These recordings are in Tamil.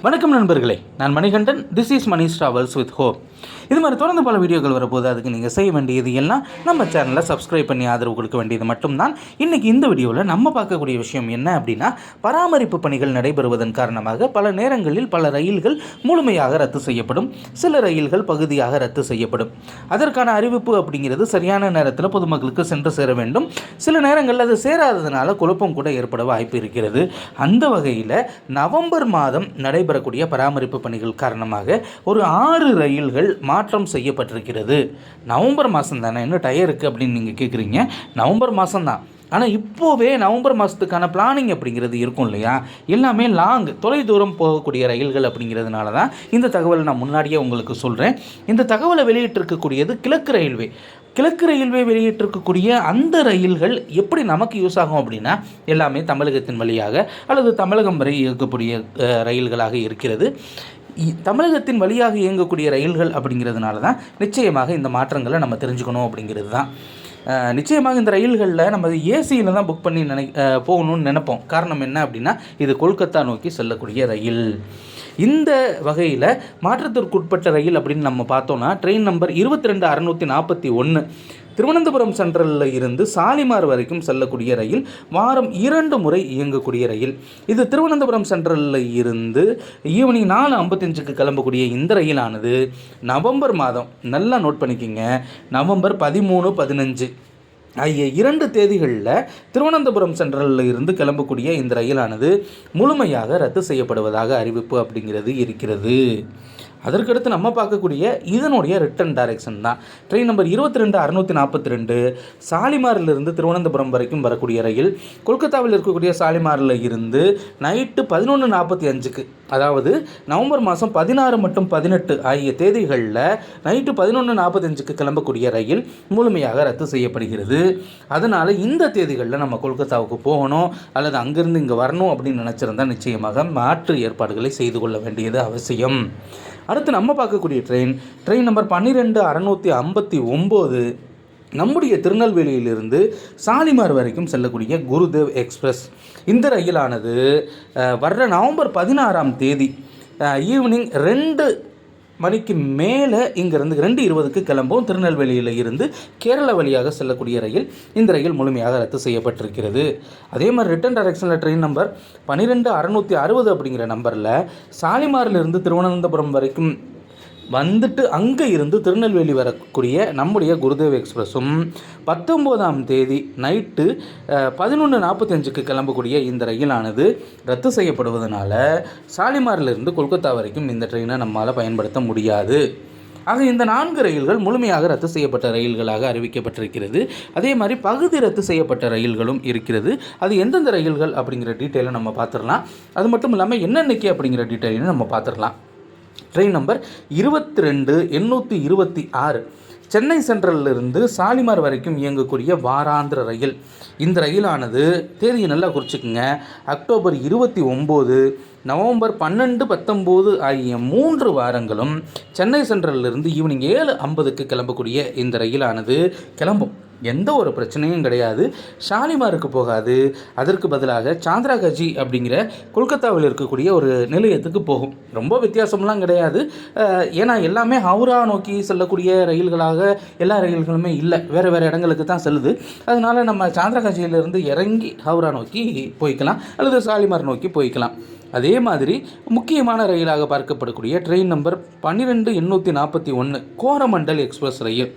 வணக்கம் நண்பர்களே, நான் Manikandan. This is Mani travels with hope. இது மாதிரி தொடர்ந்து பல வீடியோக்கள் வரப்போது. அதுக்கு நீங்கள் செய்ய வேண்டியது எல்லாம் நம்ம சேனலை சப்ஸ்கிரைப் பண்ணி ஆதரவு கொடுக்க வேண்டியது மட்டும்தான். இன்றைக்கி இந்த வீடியோவில் நம்ம பார்க்கக்கூடிய விஷயம் என்ன அப்படின்னா, பராமரிப்பு பணிகள் நடைபெறுவதன் காரணமாக பல நேரங்களில் பல ரயில்கள் முழுமையாக ரத்து செய்யப்படும், சில ரயில்கள் பகுதியாக ரத்து செய்யப்படும். அதற்கான அறிவிப்பு அப்படிங்கிறது சரியான நேரத்தில் பொதுமக்களுக்கு சென்று சேர வேண்டும். சில நேரங்களில் அது சேராததுனால குழப்பம் கூட ஏற்பட வாய்ப்பு இருக்கிறது. அந்த வகையில் நவம்பர் மாதம் நடைபெறக்கூடிய பராமரிப்பு பணிகள் காரணமாக ஒரு 6 ரயில்கள் மாற்றம் செய்யப்பட்டிருக்கிறது. நவம்பர் மாதம் தானே, இன்னும் டயர் இருக்குது அப்படின்னு நீங்கள் கேட்குறீங்க. நவம்பர் மாதம் தான், ஆனால் இப்போவே நவம்பர் மாதத்துக்கான பிளானிங் அப்படிங்கிறது இருக்கும் இல்லையா. எல்லாமே தொலை தூரம் போகக்கூடிய ரயில்கள் அப்படிங்கிறதுனால தான் இந்த தகவலை நான் முன்னாடியே உங்களுக்கு சொல்கிறேன். இந்த தகவலை வெளியிட்டிருக்கக்கூடியது கிழக்கு ரயில்வே வெளியிட்டிருக்கக்கூடிய அந்த ரயில்கள் எப்படி நமக்கு யூஸ் ஆகும் அப்படின்னா, எல்லாமே தமிழகத்தின் வழியாக அல்லது தமிழகம் வரை இயக்கக்கூடிய ரயில்களாக இருக்கிறது. தமிழகத்தின் வழியாக இயங்கக்கூடிய ரயில்கள் அப்படிங்கிறதுனால தான் நிச்சயமாக இந்த மாற்றங்களை நம்ம தெரிஞ்சுக்கணும் அப்படிங்கிறது தான். நிச்சயமாக இந்த ரயில்களில் நம்ம ஏசியில் தான் புக் பண்ணி போகணும்னு நினைப்போம். காரணம் என்ன அப்படின்னா, இது கொல்கத்தா நோக்கி செல்லக்கூடிய ரயில். இந்த வகையில் மாற்றத்திற்குட்பட்ட ரயில் அப்படின்னு நம்ம பார்த்தோன்னா, ட்ரெயின் நம்பர் 22641 திருவனந்தபுரம் சென்ட்ரலில் இருந்து சாலிமார் வரைக்கும் செல்லக்கூடிய ரயில், வாரம் 2 முறை இயங்கக்கூடிய ரயில். இது திருவனந்தபுரம் சென்ட்ரலில் இருந்து ஈவினிங் 4:55 கிளம்பக்கூடிய இந்த ரயிலானது நவம்பர் மாதம், நல்லா நோட் பண்ணிக்கிங்க, நவம்பர் 13, 15 ஆகிய 2 தேதிகளில் திருவனந்தபுரம் சென்ட்ரலில் இருந்து கிளம்பக்கூடிய இந்த ரயிலானது முழுமையாக ரத்து செய்யப்படுவதாக அறிவிப்பு அப்படிங்கிறது இருக்கிறது. அதற்கடுத்து நம்ம பார்க்கக்கூடிய இதனுடைய ரிட்டன் டைரக்ஷன் தான் ட்ரெயின் நம்பர் 22642 சாலிமாரிலிருந்து திருவனந்தபுரம் வரைக்கும் வரக்கூடிய ரயில். கொல்கத்தாவில் இருக்கக்கூடிய சாலிமாரில் இருந்து நைட்டு 11:45, அதாவது நவம்பர் மாதம் 16 மற்றும் 18 ஆகிய தேதிகளில் நைட்டு 11:45 கிளம்பக்கூடிய ரயில் முழுமையாக ரத்து செய்யப்படுகிறது. அதனால் இந்த தேதிகளில் நம்ம கொல்கத்தாவுக்கு போகணும் அல்லது அங்கேருந்து இங்கே வரணும் அப்படின்னு நினச்சிருந்தால் நிச்சயமாக மாற்று ஏற்பாடுகளை செய்து கொள்ள வேண்டியது அவசியம். அடுத்து நம்ம பார்க்கக்கூடிய ட்ரெயின் நம்பர் 12659 நம்முடைய திருநெல்வேலியிலிருந்து சாலிமார் வரைக்கும் செல்லக்கூடிய குருதேவ் எக்ஸ்பிரஸ். இந்த ரயிலானது வர்ற நவம்பர் 16ஆம் தேதி ஈவினிங் 2 மணிக்கு மேலே இங்கேருந்து 2:20 கிளம்பும். திருநெல்வேலியில் இருந்து கேரளா வழியாக செல்லக்கூடிய ரயில். இந்த ரயில் முழுமையாக ரத்து செய்யப்பட்டிருக்கிறது. அதே மாதிரி ரிட்டன் டைரக்ஷனில் ட்ரெயின் நம்பர் 12660 அப்படிங்கிற நம்பரில் சாலிமாரிலிருந்து திருவனந்தபுரம் வரைக்கும் வந்துட்டு அங்கே இருந்து திருநெல்வேலி வரக்கூடிய நம்முடைய குருதேவ் எக்ஸ்பிரஸும் 19ஆம் தேதி நைட்டு 11:45 கிளம்பக்கூடிய இந்த ரயிலானது ரத்து செய்யப்படுவதனால சாலிமாரிலிருந்து கொல்கத்தா வரைக்கும் இந்த ட்ரெயினை நம்மால் பயன்படுத்த முடியாது. ஆக இந்த 4 ரயில்கள் முழுமையாக ரத்து செய்யப்பட்ட ரயில்களாக அறிவிக்கப்பட்டிருக்கிறது. அதே மாதிரி பகுதி ரத்து செய்யப்பட்ட ரயில்களும் இருக்கிறது. அது எந்தெந்த ரயில்கள் அப்படிங்கிற டீட்டெயிலை நம்ம பார்த்துடலாம். அது மட்டும் இல்லாமல் என்னென்னைக்கு அப்படிங்கிற டீட்டெயிலையும் நம்ம பார்த்துடலாம். ட்ரெயின் நம்பர் 22826 சென்னை சென்ட்ரலிருந்து சாலிமார் வரைக்கும் இயங்கக்கூடிய வாராந்திர ரயில். இந்த ரயிலானது தேதியை நல்லா குறிச்சிக்குங்க, அக்டோபர் 29, நவம்பர் 12, 19 ஆகிய 3 வாரங்களும் சென்னை சென்ட்ரலிருந்து ஈவினிங் 7:50 கிளம்பக்கூடிய இந்த ரயிலானது கிளம்பும். எந்த ஒரு பிரச்சனையும் கிடையாது. ஷாலிமாருக்கு போகாது. அதற்கு பதிலாக சாந்திராகஜி அப்படிங்கிற கொல்கத்தாவில் இருக்கக்கூடிய ஒரு நிலையத்துக்கு போகும். ரொம்ப வித்தியாசம்லாம் கிடையாது. ஏன்னா எல்லாமே ஹவுரா நோக்கி செல்லக்கூடிய ரயில்களாக எல்லா ரயில்களுமே இல்லை, வேறு வேறு இடங்களுக்கு தான் செல்லுது. அதனால் நம்ம சாந்திராகஜியிலிருந்து இறங்கி ஹவுரா நோக்கி போய்க்கலாம் அல்லது ஷாலிமார் நோக்கி போய்க்கலாம். அதே மாதிரி முக்கியமான ரயிலாக பார்க்கப்படக்கூடிய ட்ரெயின் நம்பர் 12841 கோரமண்டல் எக்ஸ்பிரஸ் ரயில்.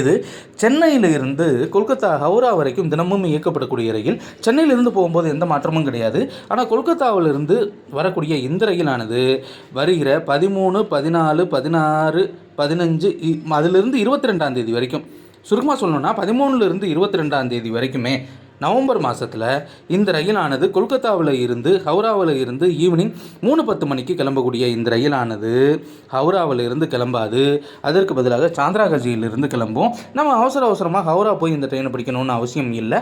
இது சென்னையில் இருந்து கொல்கத்தா ஹவுரா வரைக்கும் தினமும் இயக்கப்படக்கூடிய ரயில். சென்னையிலிருந்து போகும்போது எந்த மாற்றமும் கிடையாது. ஆனால் கொல்கத்தாவிலிருந்து வரக்கூடிய இந்த ரயிலானது வருகிற 13, 14, 16, 15 அதிலிருந்து 22ஆம் தேதி வரைக்கும், சுருக்கமாக சொல்லணும்னா 13லிருந்து 22ஆம் தேதி வரைக்குமே நவம்பர் மாதத்தில் இந்த ரயிலானது கொல்கத்தாவில் இருந்து ஹவுராவில் இருந்து ஈவினிங் 3:10 மணிக்கு கிளம்பக்கூடிய இந்த ரயிலானது ஹவுராவில் இருந்து கிளம்பாது. அதற்கு பதிலாக சாந்திராகஜியிலிருந்து கிளம்பும். நம்ம அவசரமாக ஹவுரா போய் இந்த ட்ரெயினை பிடிக்கணும்னு அவசியம் இல்லை.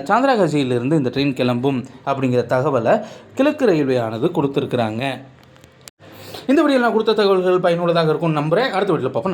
சாந்திராகஜியிலிருந்து இந்த ட்ரெயின் கிளம்பும் அப்படிங்கிற தகவலை கிழக்கு ரயில்வே ஆனது கொடுத்துருக்குறாங்க. இந்த வீடியோவில் நான் கொடுத்த தகவல்கள் பயனுள்ளதாக இருக்கும்னு நம்புகிறேன். அடுத்த வீடியோவில் பார்ப்போம்.